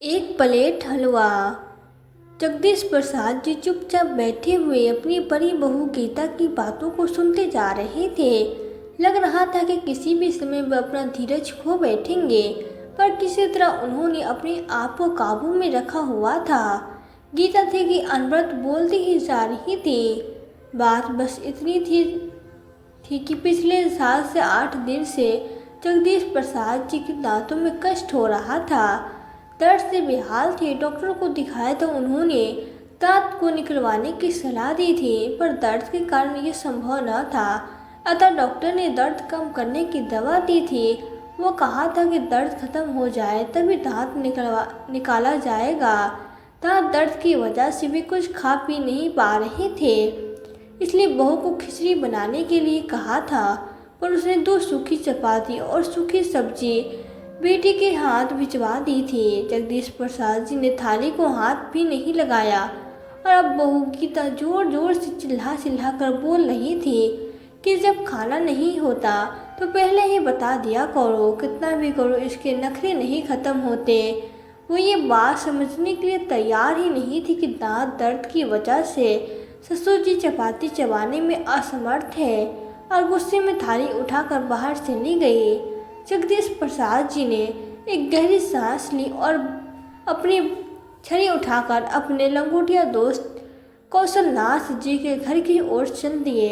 एक प्लेट हलवा। जगदीश प्रसाद जी चुपचाप बैठे हुए अपनी बड़ी बहू गीता की बातों को सुनते जा रहे थे। लग रहा था कि किसी भी समय वह अपना धीरज खो बैठेंगे, पर किसी तरह उन्होंने अपने आप को काबू में रखा हुआ था। गीता थी कि अनवरत बोलती ही जा रही थी। बात बस इतनी थी कि पिछले 7 से 8 दिन से जगदीश प्रसाद जी के दांतों में कष्ट हो रहा था। दर्द से बेहाल थे। डॉक्टर को दिखाया तो उन्होंने दांत को निकलवाने की सलाह दी थी, पर दर्द के कारण ये संभव न था। अतः डॉक्टर ने दर्द कम करने की दवा दी थी। वो कहा था कि दर्द खत्म हो जाए तभी दांत निकाला जाएगा। दांत दर्द की वजह से भी कुछ खा पी नहीं पा रहे थे, इसलिए बहू को खिचड़ी बनाने के लिए कहा था, पर उसने 2 सूखी चपाती और सूखी सब्जी बेटी के हाथ भिजवा दी थी। जगदीश प्रसाद जी ने थाली को हाथ भी नहीं लगाया और अब बहू गीता जोर जोर से चिल्ला कर बोल रही थी कि जब खाना नहीं होता तो पहले ही बता दिया करो, कितना भी करो इसके नखरे नहीं खत्म होते। वो ये बात समझने के लिए तैयार ही नहीं थी कि दांत दर्द की वजह से ससुर जी चपाती चबाने में असमर्थ है, और गुस्से में थाली उठाकर बाहर चली गई। जगदीश प्रसाद जी ने एक गहरी सांस ली और अपनी छड़ी उठाकर अपने लंगोटिया दोस्त कौशलनाथ जी के घर की ओर चल दिए।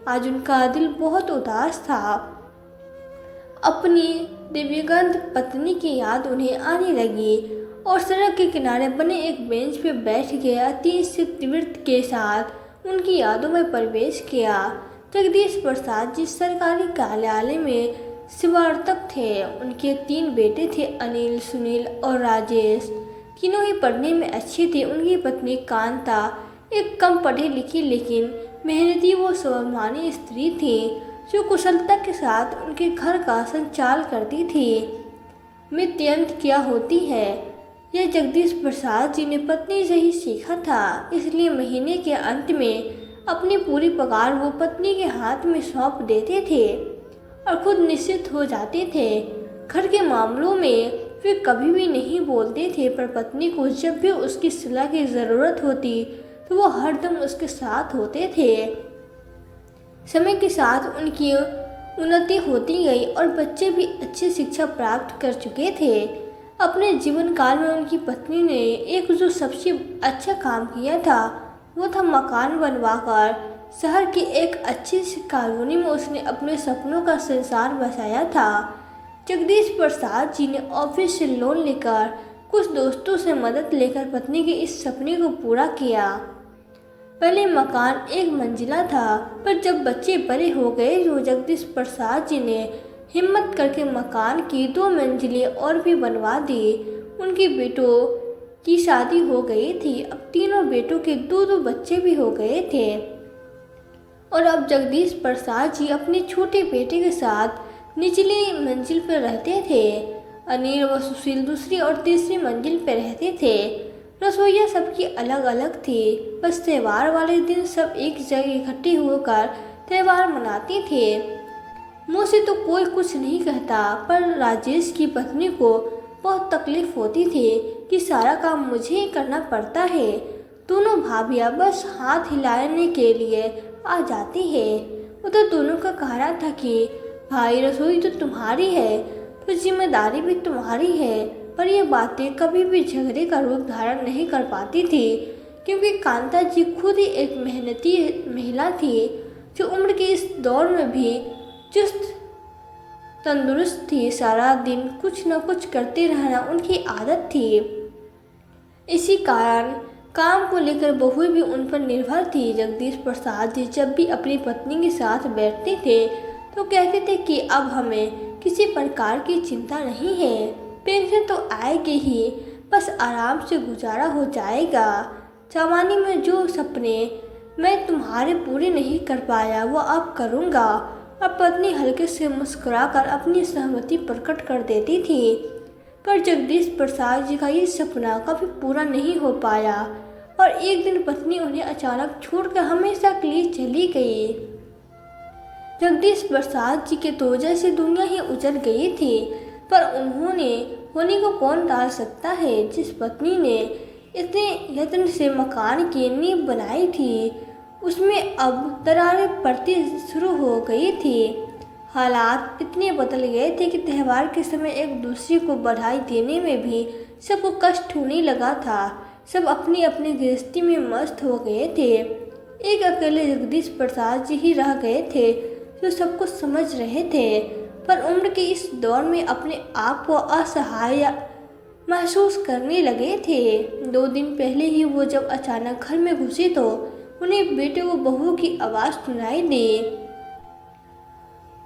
आज उनका दिल बहुत उदास था। अपनी दिव्यगंध पत्नी की याद उन्हें आने लगी और सड़क के किनारे बने एक बेंच पर बैठ के अति तीव्रता के साथ उनकी यादों में प्रवेश किया। जगदीश प्रसाद जी सरकारी कार्यालय में सेवारत थे। उनके 3 बेटे थे, अनिल, सुनील और राजेश। तीनों ही पढ़ने में अच्छे थे। उनकी पत्नी कांता एक कम पढ़ी लिखी लेकिन मेहनती व स्वाभिमानी स्त्री थी, जो कुशलता के साथ उनके घर का संचालन करती थी। मृत्यंत क्या होती है, यह जगदीश प्रसाद जी ने पत्नी से ही सीखा था। इसलिए महीने के अंत में अपनी पूरी पगार वो पत्नी के हाथ में सौंप देते थे और खुद निश्चित हो जाते थे। घर के मामलों में वे कभी भी नहीं बोलते थे, पर पत्नी को जब भी उसकी सलाह की ज़रूरत होती तो वो हरदम उसके साथ होते थे। समय के साथ उनकी उन्नति होती गई और बच्चे भी अच्छी शिक्षा प्राप्त कर चुके थे। अपने जीवन काल में उनकी पत्नी ने एक जो सबसे अच्छा काम किया था वो था मकान बनवाकर शहर की एक अच्छी सी कॉलोनी में उसने अपने सपनों का संसार बसाया था। जगदीश प्रसाद जी ने ऑफिस से लोन लेकर कुछ दोस्तों से मदद लेकर पत्नी के इस सपने को पूरा किया। पहले मकान 1 मंजिला था, पर जब बच्चे बड़े हो गए तो जगदीश प्रसाद जी ने हिम्मत करके मकान की 2 मंजिलें और भी बनवा दी। उनके बेटों की शादी हो गई थी। अब तीनों बेटों के 2-2 बच्चे भी हो गए थे और अब जगदीश प्रसाद जी अपने छोटे बेटे के साथ निचली मंजिल पर रहते थे। अनिल व सुशील दूसरी और तीसरी मंजिल पर रहते थे। रसोइयाँ सबकी अलग अलग थी। बस त्यौहार वाले दिन सब एक जगह इकट्ठे होकर त्यौहार मनाते थे। मुँह से तो कोई कुछ नहीं कहता, पर राजेश की पत्नी को बहुत तकलीफ होती थी कि सारा काम मुझे ही करना पड़ता है। दोनों भाभियाँ बस हाथ हिलाने के लिए आ जाती है। उधर दोनों का कहना था कि भाई रसोई तो तुम्हारी है तो जिम्मेदारी भी तुम्हारी है, पर ये बातें कभी भी झगड़े का रूप धारण नहीं कर पाती थी, क्योंकि कांता जी खुद ही एक मेहनती महिला थी जो उम्र के इस दौर में भी चुस्त तंदुरुस्त थी। सारा दिन कुछ न कुछ करते रहना उनकी आदत थी। इसी कारण काम को लेकर बहू भी उन पर निर्भर थी। जगदीश प्रसाद जी जब भी अपनी पत्नी के साथ बैठते थे तो कहते थे कि अब हमें किसी प्रकार की चिंता नहीं है, पेंशन तो आएगी ही, बस आराम से गुजारा हो जाएगा। जवानी में जो सपने मैं तुम्हारे पूरे नहीं कर पाया वो अब करूँगा। और पत्नी हल्के से मुस्कुराकर अपनी सहमति प्रकट कर देती थी, पर जगदीश प्रसाद जी का ये सपना कभी पूरा नहीं हो पाया और एक दिन पत्नी उन्हें अचानक छोड़कर हमेशा के लिए चली गई। जगदीश प्रसाद जी के तो जैसे दुनिया ही उजड़ गई थी, पर उन्होंने होने को कौन टाल सकता है। जिस पत्नी ने इतने यत्न से मकान की नींव बनाई थी, उसमें अब दरारें पड़ती शुरू हो गई थी। हालात इतने बदल गए थे कि त्योहार के समय एक दूसरे को बधाई देने में भी सबको कष्ट होने लगा था। सब अपनी अपनी गृहस्थी में मस्त हो गए थे। एक अकेले जगदीश प्रसाद जी ही रह गए थे जो सब कुछ समझ रहे थे, पर उम्र के इस दौर में अपने आप को असहाय महसूस करने लगे थे। 2 दिन पहले ही वो जब अचानक घर में घुसे तो उन्हें बेटे को बहू की आवाज़ सुनाई दी।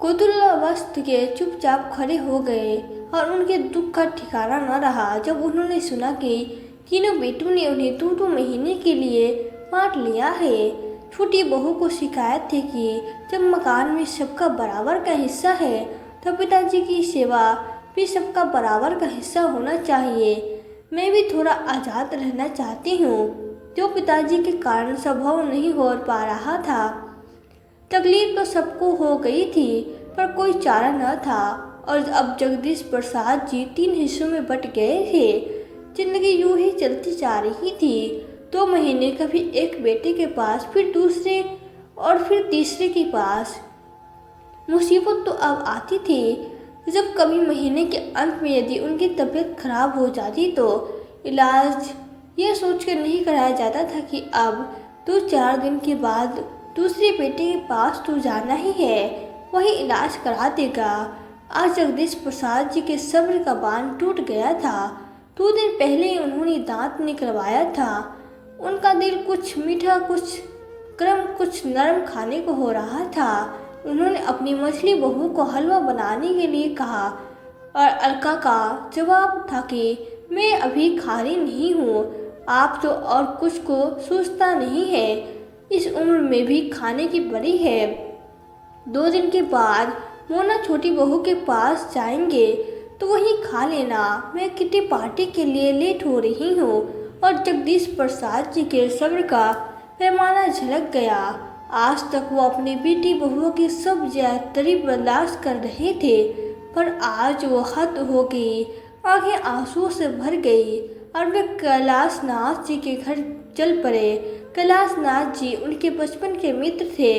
कौतूहलवश के चुपचाप खड़े हो गए और उनके दुख का ठिकाना न रहा जब उन्होंने सुना कि तीनों बेटों ने उन्हें 2-2 महीने के लिए बांट लिया है। छोटी बहू को शिकायत थी कि जब मकान में सबका बराबर का हिस्सा है तो पिताजी की सेवा भी सबका बराबर का हिस्सा होना चाहिए। मैं भी थोड़ा आज़ाद रहना चाहती हूँ, जो पिताजी के कारण संभव नहीं हो पा रहा था। तकलीफ तो सबको हो गई थी, पर कोई चारा न था और अब जगदीश प्रसाद जी 3 हिस्सों में बट गए थे। जिंदगी यूं ही चलती जा रही थी। 2 महीने कभी एक बेटे के पास, फिर दूसरे और फिर तीसरे के पास। मुसीबत तो अब आती थी जब कभी महीने के अंत में यदि उनकी तबीयत खराब हो जाती तो इलाज यह सोचकर नहीं कराया जाता था कि अब 2-4 दिन के बाद दूसरे बेटे के पास तो जाना ही है, वही इलाज करा देगा। आज जगदीश प्रसाद जी के सब्र का बांध टूट गया था। 2 दिन पहले उन्होंने दांत निकलवाया था। उनका दिल कुछ मीठा, कुछ गर्म, कुछ नरम खाने को हो रहा था। उन्होंने अपनी मछली बहू को हलवा बनाने के लिए कहा और अलका का जवाब था कि मैं अभी खा रही नहीं हूँ। आप तो और कुछ को सोचता नहीं है, इस उम्र में भी खाने की बड़ी है। 2 दिन के बाद मोना छोटी बहू के पास जाएंगे तो वहीं खा लेना। मैं किटी पार्टी के लिए लेट हो रही हूँ। और जगदीश प्रसाद जी के सब्र का पैमाना झलक गया। आज तक वो अपनी बेटी बहुओं की सब ज्यादती बर्दाश्त कर रहे थे, पर आज वो हद हो गई। आंखें आंसुओं से भर गई और वे कैलाशनाथ जी के घर चल पड़े। कैलाशनाथ जी उनके बचपन के मित्र थे।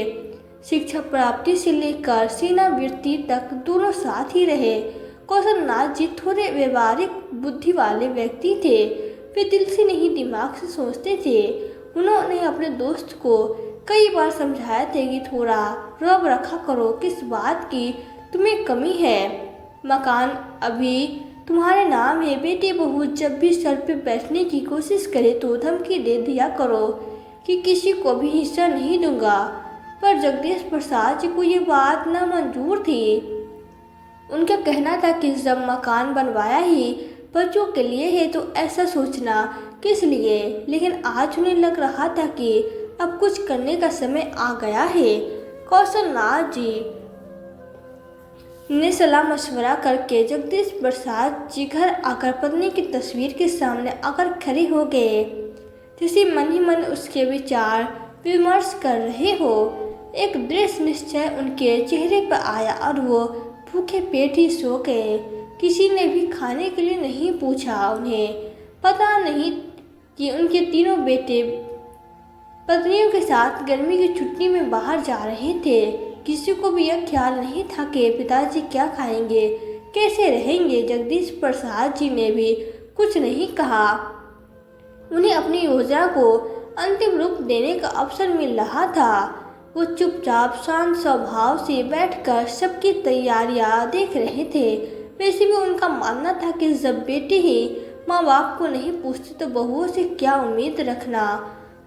शिक्षा प्राप्ति से लेकर सेनावृत्ति तक दोनों साथ ही रहे। कौशलनाथ जी थोड़े व्यवहारिक बुद्धि वाले व्यक्ति थे। वे दिल से नहीं दिमाग से सोचते थे। उन्होंने अपने दोस्त को कई बार समझाया था कि थोड़ा रौब रखा करो, किस बात की तुम्हें कमी है। मकान अभी तुम्हारे नाम है। बेटी बहू जब भी सर पे बैठने की कोशिश करे तो धमकी दे दिया करो कि किसी को भी हिस्सा नहीं दूंगा। पर जगदीश प्रसाद जी को ये बात नामंजूर थी। उनका कहना था कि जब मकान बनवाया ही बच्चों के लिए है तो ऐसा सोचना किस लिए। लेकिन आज उन्हें लग रहा था कि अब कुछ करने का समय आ गया है। कौशलनाथ जी ने सलाह मशवरा करके जगदीश प्रसाद जी घर आकर पत्नी की तस्वीर के सामने आकर खड़े हो गए, जैसे मन ही मन उसके विचार विमर्श कर रहे हो। एक दृढ़ निश्चय उनके चेहरे पर आया और वो भूखे पेट ही सो गए। किसी ने भी खाने के लिए नहीं पूछा। उन्हें पता नहीं कि उनके तीनों बेटे पत्नियों के साथ गर्मी की छुट्टी में बाहर जा रहे थे। किसी को भी यह ख्याल नहीं था कि पिताजी क्या खाएंगे, कैसे रहेंगे। जगदीश प्रसाद जी ने भी कुछ नहीं कहा। उन्हें अपनी योजना को अंतिम रूप देने का अवसर मिल रहा था। वो चुपचाप शांत स्वभाव से बैठकर सबकी तैयारियां देख रहे थे। वैसे भी उनका मानना था कि जब बेटे ही माँ बाप को नहीं पूछते तो बहुओं से क्या उम्मीद रखना।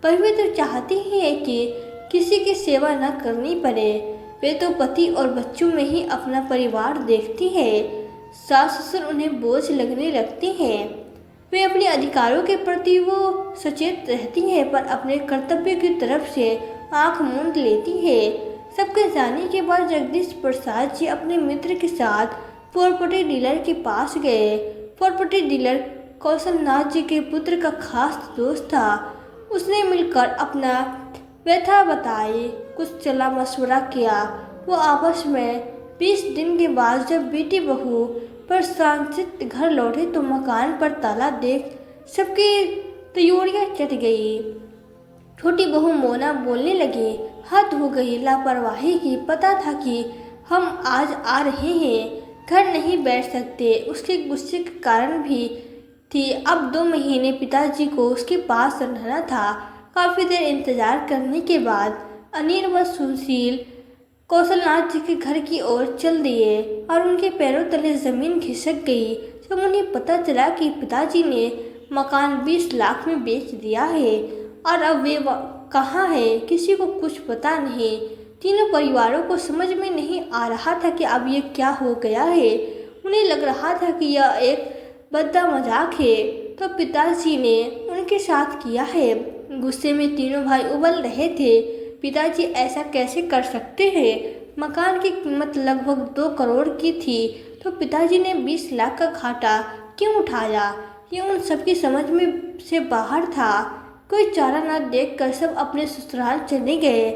पर वे तो चाहती ही है कि किसी की सेवा न करनी पड़े। वे तो पति और बच्चों में ही अपना परिवार देखती है। सास ससुर उन्हें बोझ लगने लगते हैं। वे अपने अधिकारों के प्रति वो सचेत रहती है, पर अपने कर्तव्य की तरफ से आंख मूंद लेती है। सबके जाने के बाद जगदीश प्रसाद जी अपने मित्र के साथ प्रॉपर्टी डीलर के पास गए। प्रॉपर्टी डीलर कौशलनाथ जी के पुत्र का खास दोस्त था। उसने मिलकर अपना व्यथा बताई, कुछ सलाह मशवरा किया। वो आपस में 20 दिन के बाद जब बेटी बहू पर सांचित घर लौटे तो मकान पर ताला देख सबकी त्योरियां चट गई। छोटी बहू मोना बोलने लगी, हद हो गई लापरवाही की, पता था कि हम आज आ रहे हैं, घर नहीं बैठ सकते। उसके गुस्से के कारण भी थी। अब 2 महीने पिताजी को उसके पास रहना था। काफी देर इंतजार करने के बाद अनिल व सुशील कौशलनाथ जी के घर की ओर चल दिए और उनके पैरों तले जमीन खिसक गई जब उन्हें पता चला कि पिताजी ने मकान 20 लाख में बेच दिया है और अब वे कहाँ है, किसी को कुछ पता नहीं। तीनों परिवारों को समझ में नहीं आ रहा था कि अब ये क्या हो गया है। उन्हें लग रहा था कि यह एक भद्दा मजाक है तो पिताजी ने उनके साथ किया है। गुस्से में तीनों भाई उबल रहे थे। पिताजी ऐसा कैसे कर सकते हैं? मकान की कीमत लगभग 2 करोड़ की थी तो पिताजी ने 20 लाख का घाटा क्यों उठाया? ये उन सबकी समझ में से बाहर था। कोई चारा न देखकर सब अपने ससुराल चले गए।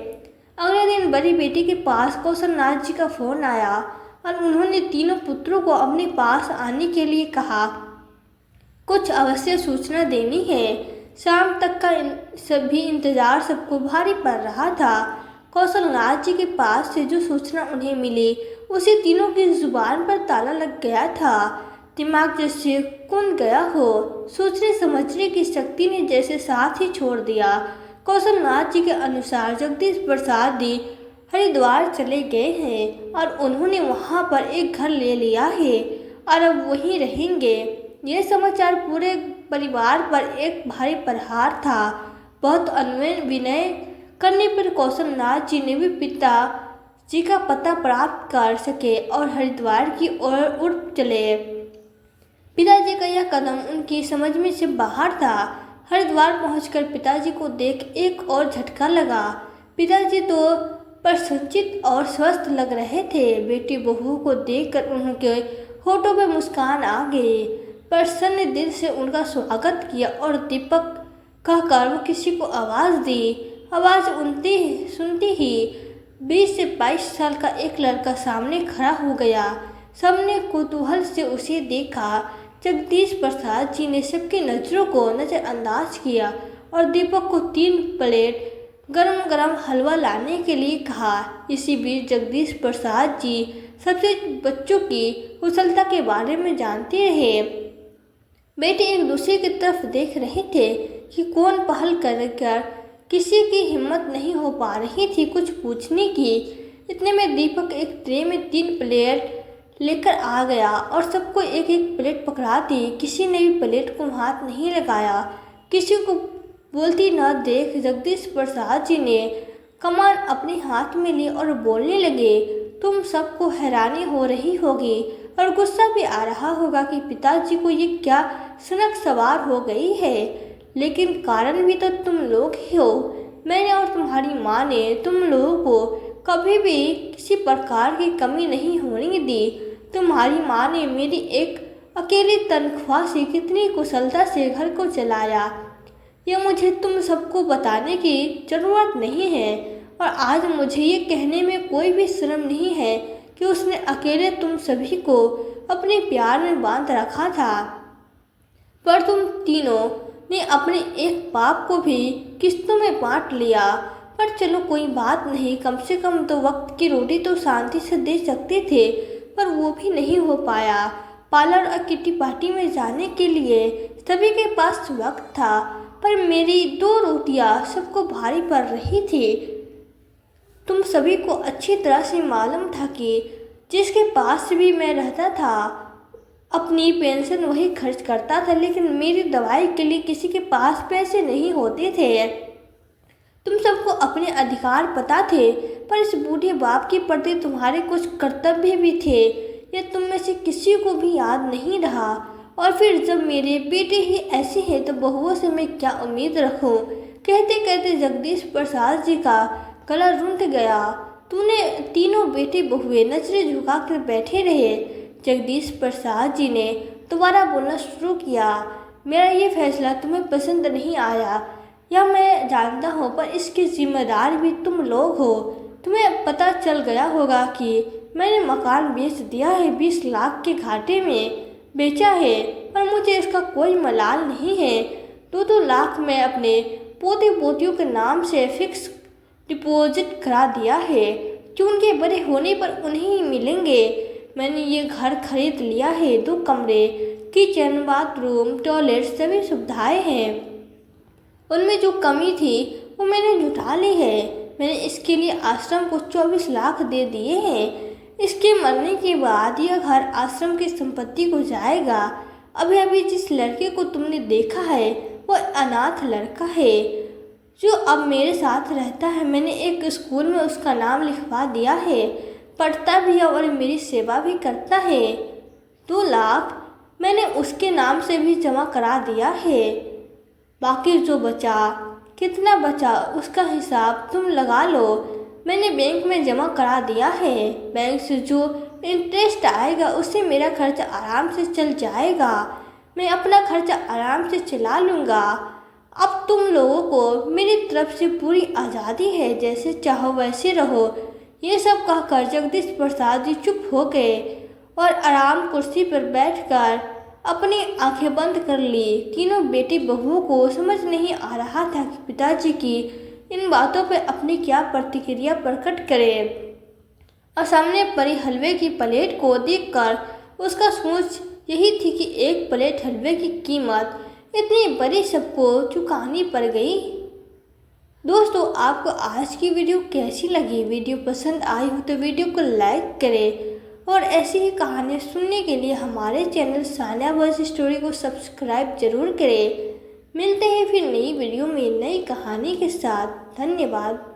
अगले दिन बड़ी बेटी के पास कौशलनाथ जी का फोन आया और उन्होंने तीनों पुत्रों को अपने पास आने के लिए कहा। कुछ अवश्य सूचना देनी है। शाम तक का सभी इंतजार सबको भारी पड़ रहा था। कौशलनाथ जी के पास से जो सूचना उन्हें मिली उसे तीनों की जुबान पर ताला लग गया था। दिमाग जैसे कुंद गया हो। सोचने समझने की शक्ति ने जैसे साथ ही छोड़ दिया। कौशलनाथ जी के अनुसार जगदीश प्रसाद जी हरिद्वार चले गए हैं और उन्होंने वहां पर एक घर ले लिया है और अब वहीं रहेंगे। यह समाचार पूरे परिवार पर एक भारी प्रहार था। बहुत अनुनय विनय करने पर कौशलनाथ जी ने भी पिता जी का पता प्राप्त कर सके और हरिद्वार की ओर उड़ चले। पिताजी का यह कदम उनकी समझ में से बाहर था। हरिद्वार पहुंचकर पिताजी को देख एक और झटका लगा। पिताजी तो प्रसन्नचित और स्वस्थ लग रहे थे। बेटी बहू को देखकर उनके होठों पे मुस्कान आ गई। प्रसन्न दिल से उनका स्वागत किया और दीपक कहकर वो किसी को आवाज़ दी। आवाज़ सुनती ही 20 से 22 साल का एक लड़का सामने खड़ा हो गया। सबने कौतूहल से उसे देखा। जगदीश प्रसाद जी ने सबकी नज़रों को नज़रअंदाज किया और दीपक को 3 प्लेट गरम गरम हलवा लाने के लिए कहा। इसी बीच जगदीश प्रसाद जी सबसे बच्चों की कुशलता के बारे में जानते रहे। बेटे एक दूसरे की तरफ देख रहे थे कि कौन पहल कर किसी की हिम्मत नहीं हो पा रही थी कुछ पूछने की। इतने में दीपक एक ट्रे में 3 प्लेट लेकर आ गया और सबको एक एक प्लेट पकड़ा दी। किसी ने भी प्लेट को हाथ नहीं लगाया। किसी को बोलती न देख जगदीश प्रसाद जी ने कमान अपने हाथ में ली और बोलने लगे, तुम सबको हैरानी हो रही होगी और गुस्सा भी आ रहा होगा कि पिताजी को ये क्या सनक सवार हो गई है, लेकिन कारण भी तो तुम लोग ही हो। मैंने और तुम्हारी माँ ने तुम लोगों को कभी भी किसी प्रकार की कमी नहीं होने दी। तुम्हारी माँ ने मेरी एक अकेली तनख्वाह से कितनी कुशलता से घर को चलाया, यह मुझे तुम सबको बताने की ज़रूरत नहीं है। और आज मुझे ये कहने में कोई भी शर्म नहीं है कि उसने अकेले तुम सभी को अपने प्यार में बांध रखा था, पर तुम तीनों ने अपने एक पाप को भी किस्तों में बांट लिया। पर चलो कोई बात नहीं, कम से कम तो वक्त की रोटी तो शांति से दे सकते थे, पर वो भी नहीं हो पाया। पार्लर और किटी पार्टी में जाने के लिए सभी के पास वक्त था, पर मेरी 2 रोटियां सबको भारी पड़ रही थी। तुम सभी को अच्छी तरह से मालूम था कि जिसके पास भी मैं रहता था अपनी पेंशन वही खर्च करता था, लेकिन मेरी दवाई के लिए किसी के पास पैसे नहीं होते थे। तुम सबको अपने अधिकार पता थे, पर इस बूढ़े बाप के प्रति तुम्हारे कुछ कर्तव्य भी थे, ये तुम में से किसी को भी याद नहीं रहा। और फिर जब मेरे बेटे ही ऐसे हैं तो बहुओं से मैं क्या उम्मीद रखूं? कहते कहते जगदीश प्रसाद जी का गला रुंध गया। तूने तीनों बेटे बहुएं नजरें झुका कर बैठे रहे। जगदीश प्रसाद जी ने दोबारा बोलना शुरू किया, मेरा ये फैसला तुम्हें पसंद नहीं आया, यह मैं जानता हूँ, पर इसके जिम्मेदार भी तुम लोग हो। तुम्हें पता चल गया होगा कि मैंने मकान बेच दिया है, 20 लाख के घाटे में बेचा है, पर मुझे इसका कोई मलाल नहीं है। 2-2 लाख मैं अपने पोते पोतियों के नाम से फिक्स डिपॉजिट करा दिया है कि उनके बड़े होने पर उन्हें ही मिलेंगे। मैंने ये घर खरीद लिया है, 2 कमरे, किचन, बाथरूम, टॉयलेट, सभी सुविधाएं हैं। उनमें जो कमी थी वो मैंने जुटा ली है। मैंने इसके लिए आश्रम को 24 लाख दे दिए हैं। इसके मरने के बाद यह घर आश्रम की संपत्ति को जाएगा। अभी अभी जिस लड़के को तुमने देखा है वो अनाथ लड़का है जो अब मेरे साथ रहता है। मैंने एक स्कूल में उसका नाम लिखवा दिया है, पढ़ता भी है और मेरी सेवा भी करता है। 2 लाख मैंने उसके नाम से भी जमा करा दिया है। बाकी जो बचा, कितना बचा उसका हिसाब तुम लगा लो। मैंने बैंक में जमा करा दिया है। बैंक से जो इंटरेस्ट आएगा उससे मेरा खर्चा आराम से चल जाएगा। मैं अपना खर्चा आराम से चला लूँगा। अब तुम लोगों को मेरी तरफ से पूरी आज़ादी है, जैसे चाहो वैसे रहो। ये सब कहकर जगदीश प्रसाद जी चुप हो गए और आराम कुर्सी पर बैठकर अपनी आंखें बंद कर ली। तीनों बेटी बहुओं को समझ नहीं आ रहा था कि पिताजी की इन बातों पर अपनी क्या प्रतिक्रिया प्रकट करें, और सामने पड़ी हलवे की प्लेट को देखकर उसका सोच यही थी कि एक प्लेट हलवे की कीमत इतनी बड़ी सबको चुकानी पड़ गई। दोस्तों, आपको आज की वीडियो कैसी लगी? वीडियो पसंद आई हो तो वीडियो को लाइक करें और ऐसी ही कहानियाँ सुनने के लिए हमारे चैनल सान्या वॉइस स्टोरी को सब्सक्राइब जरूर करें। मिलते हैं फिर नई वीडियो में नई कहानी के साथ। धन्यवाद।